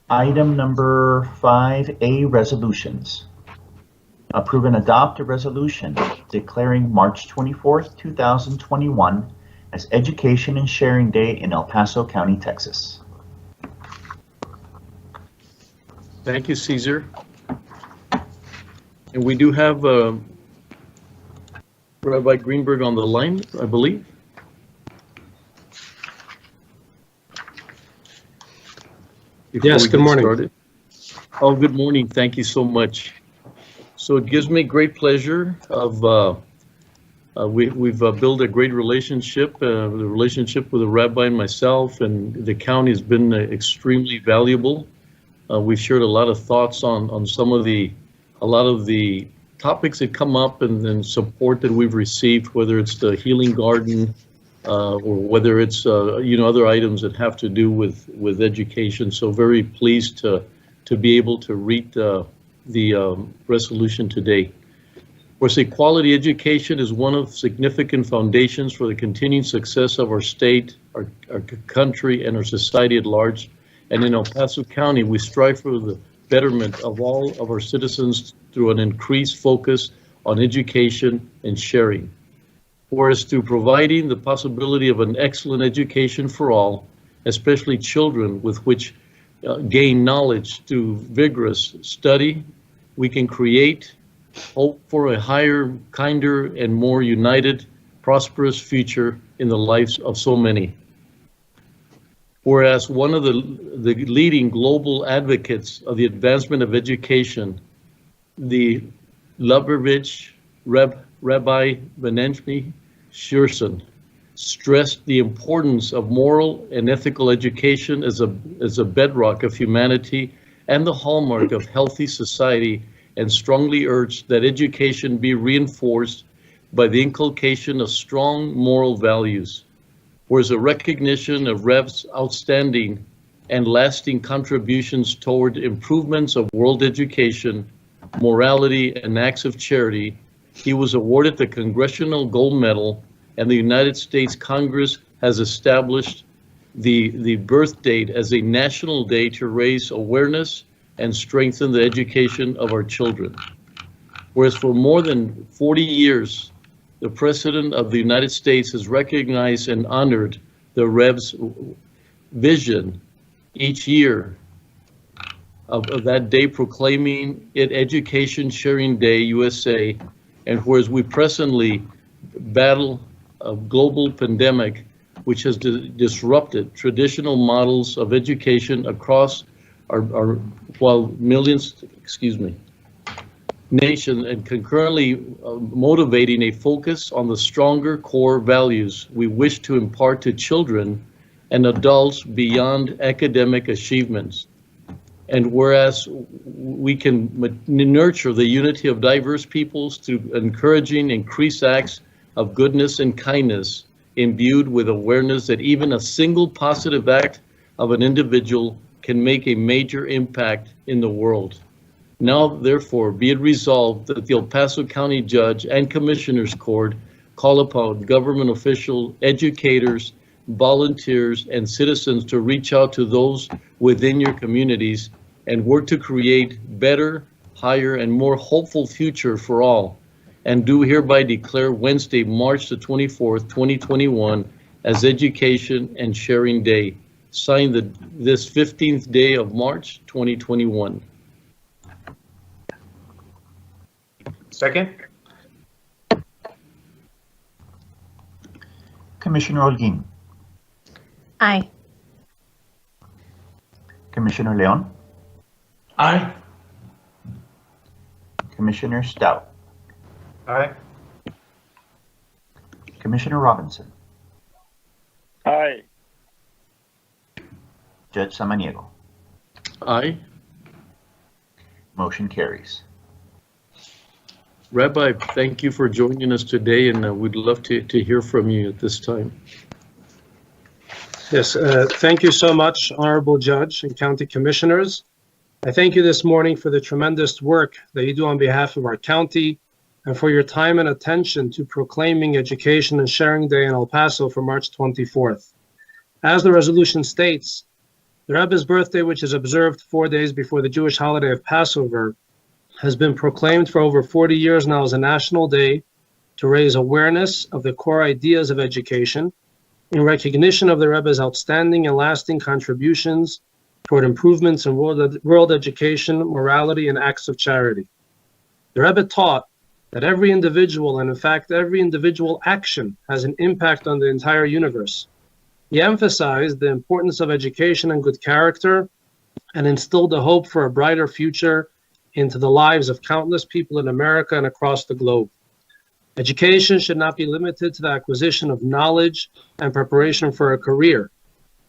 Item number 5A, resolutions. Approve and adopt a resolution declaring March 24th, 2021 as Education and Sharing Day in El Paso County, Texas. Thank you, Caesar. And we do have Rabbi Greenberg on the line, I believe. Yes, good morning. Oh, good morning. Thank you so much. So it gives me great pleasure of we've built a great relationship. The relationship with the rabbi and myself and the county has been extremely valuable. We've shared a lot of thoughts on a lot of the topics that come up and support that we've received, whether it's the healing garden or whether it's other items that have to do with education. So very pleased to be able to read the resolution today. Of course, quality education is one of significant foundations for the continued success of our state, our country, and our society at large. And in El Paso County, we strive for the betterment of all of our citizens through an increased focus on education and sharing. Whereas through providing the possibility of an excellent education for all, especially children with which gain knowledge through vigorous study, we can create hope for a higher, kinder, and more united, prosperous future in the lives of so many. Whereas one of the leading global advocates of the advancement of education, the Lubavitch Rabbi Benjamin Shearson, stressed the importance of moral and ethical education as a bedrock of humanity and the hallmark of healthy society, and strongly urged that education be reinforced by the inculcation of strong moral values. Whereas a recognition of Rev's outstanding and lasting contributions toward improvements of world education, morality, and acts of charity, he was awarded the Congressional Gold Medal, and the United States Congress has established the birth date as a national day to raise awareness and strengthen the education of our children. Whereas for more than 40 years, the President of the United States has recognized and honored the Rev's vision each year of that day, proclaiming it Education Sharing Day USA. And whereas we presently battle a global pandemic which has disrupted traditional models of education across our while millions, nation, and concurrently motivating a focus on the stronger core values we wish to impart to children and adults beyond academic achievements. And whereas we can nurture the unity of diverse peoples through encouraging increased acts of goodness and kindness, imbued with awareness that even a single positive act of an individual can make a major impact in the world. Now, therefore, be it resolved that the El Paso County Judge and Commissioners Court call upon government officials, educators, volunteers, and citizens to reach out to those within your communities and work to create better, higher, and more hopeful future for all. And do hereby declare Wednesday, March the 24th, 2021 as Education and Sharing Day. Signed this 15th day of March, 2021. Second. Commissioner Holguin. Aye. Commissioner Leon. Aye. Commissioner Stout. Aye. Commissioner Robinson. Aye. Judge Samaniego. Aye. Motion carries. Rabbi, thank you for joining us today, and we'd love to hear from you at this time. Yes, thank you so much, Honorable Judge and County Commissioners. I thank you this morning for the tremendous work that you do on behalf of our county and for your time and attention to proclaiming Education and Sharing Day in El Paso for March 24th. As the resolution states, The Rebbe's birthday, which is observed 4 days before the Jewish holiday of Passover, has been proclaimed for over 40 years now as a national day to raise awareness of the core ideas of education in recognition of the Rebbe's outstanding and lasting contributions toward improvements in world education, morality, and acts of charity. The Rebbe taught that every individual, and in fact every individual action, has an impact on the entire universe. He emphasized the importance of education and good character and instilled the hope for a brighter future into the lives of countless people in America and across the globe. Education should not be limited to the acquisition of knowledge and preparation for a career.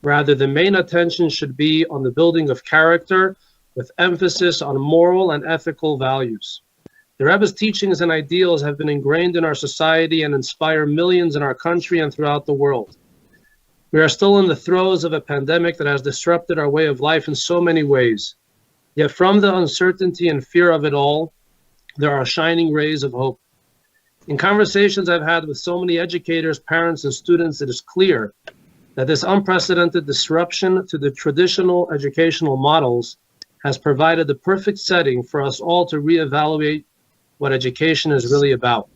Rather, the main attention should be on the building of character with emphasis on moral and ethical values. The Rebbe's teachings and ideals have been ingrained in our society and inspire millions in our country and throughout the world. We are still in the throes of a pandemic that has disrupted our way of life in so many ways. Yet from the uncertainty and fear of it all, there are shining rays of hope. In conversations I've had with so many educators, parents, and students, it is clear that this unprecedented disruption to the traditional educational models has provided the perfect setting for us all to reevaluate what education is really about.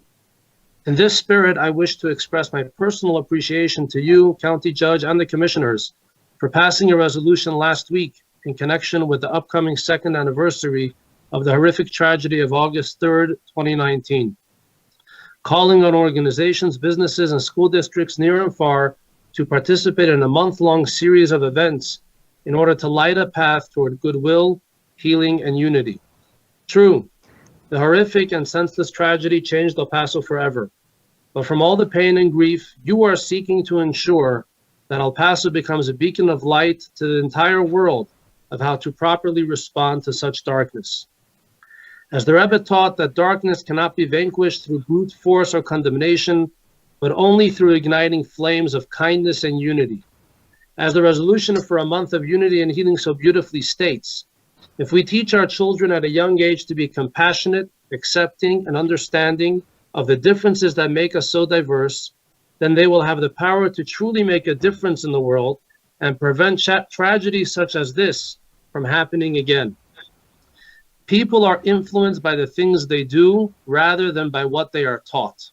In this spirit, I wish to express my personal appreciation to you, County Judge, and the Commissioners for passing a resolution last week in connection with the upcoming second anniversary of the horrific tragedy of August 3rd, 2019, calling on organizations, businesses, and school districts near and far to participate in a month-long series of events in order to light a path toward goodwill, healing, and unity. True, the horrific and senseless tragedy changed El Paso forever. But from all the pain and grief, you are seeking to ensure that El Paso becomes a beacon of light to the entire world of how to properly respond to such darkness. As the Rebbe taught that darkness cannot be vanquished through brute force or condemnation, but only through igniting flames of kindness and unity. As the resolution for a month of unity and healing so beautifully states, if we teach our children at a young age to be compassionate, accepting, and understanding of the differences that make us so diverse, then they will have the power to truly make a difference in the world and prevent tragedies such as this from happening again. People are influenced by the things they do rather than by what they are taught.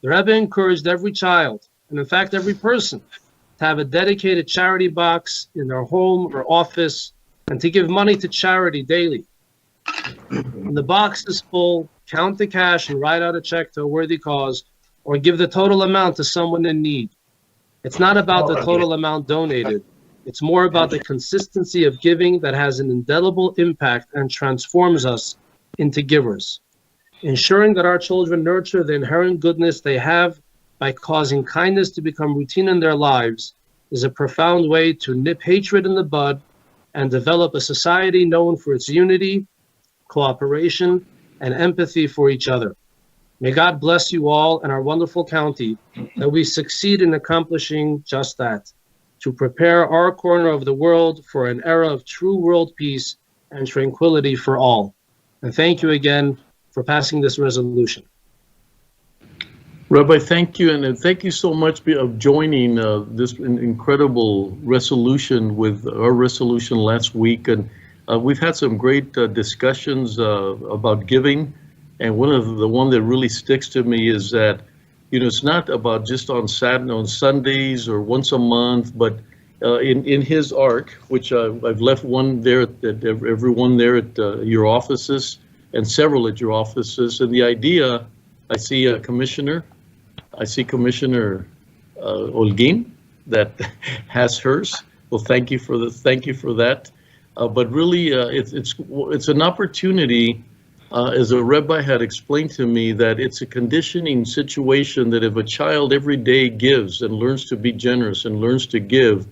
The Rebbe encouraged every child, and in fact every person, to have a dedicated charity box in their home or office and to give money to charity daily. When the box is full, count the cash and write out a check to a worthy cause or give the total amount to someone in need. It's not about the total amount donated. It's more about the consistency of giving that has an indelible impact and transforms us into givers. Ensuring that our children nurture the inherent goodness they have by causing kindness to become routine in their lives is a profound way to nip hatred in the bud and develop a society known for its unity, cooperation, and empathy for each other. May God bless you all and our wonderful county that we succeed in accomplishing just that, to prepare our corner of the world for an era of true world peace and tranquility for all. And thank you again for passing this resolution. Rabbi, thank you, and thank you so much for joining this incredible resolution with our resolution last week. And we've had some great discussions about giving, and one that really sticks to me is that, you know, it's not about just on Sundays or once a month, but in his arc, which I've left one there at everyone there at your offices and several at your offices, and the idea, I see a commissioner. I see Commissioner Olguin that has hers. Well, thank you for that. But really, it's an opportunity, as a Rebbe had explained to me, that it's a conditioning situation that if a child every day gives and learns to be generous and learns to give,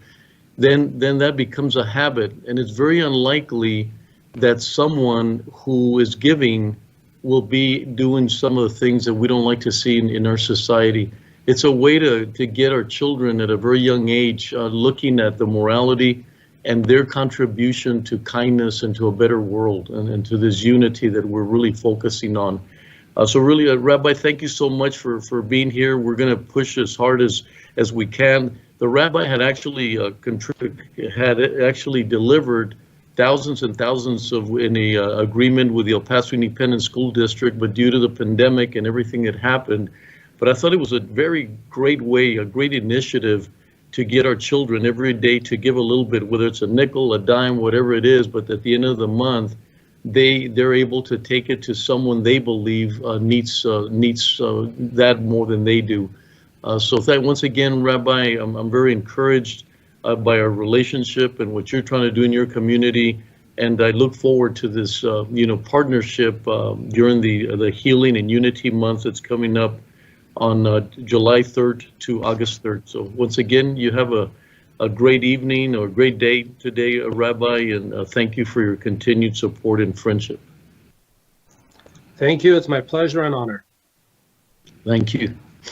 then that becomes a habit, and it's very unlikely that someone who is giving will be doing some of the things that we don't like to see in our society. It's a way to get our children at a very young age looking at the morality and their contribution to kindness and to a better world and to this unity that we're really focusing on. So really, Rabbi, thank you so much for being here. We're going to push as hard as we can. the rabbi had actually delivered thousands and thousands in a agreement with the El Paso Independent School District, but due to the pandemic and everything that happened. But I thought it was a very great way, a great initiative to get our children every day to give a little bit, whether it's a nickel, a dime, whatever it is, but at the end of the month, they're able to take it to someone they believe needs that more than they do. So once again, Rabbi, I'm very encouraged by our relationship and what you're trying to do in your community, and I look forward to this, partnership during the Healing and Unity Month that's coming up on July 3rd to August 3rd. So once again, you have a great evening or a great day today, Rabbi, and thank you for your continued support and friendship. Thank you. It's my pleasure and honor. Thank you.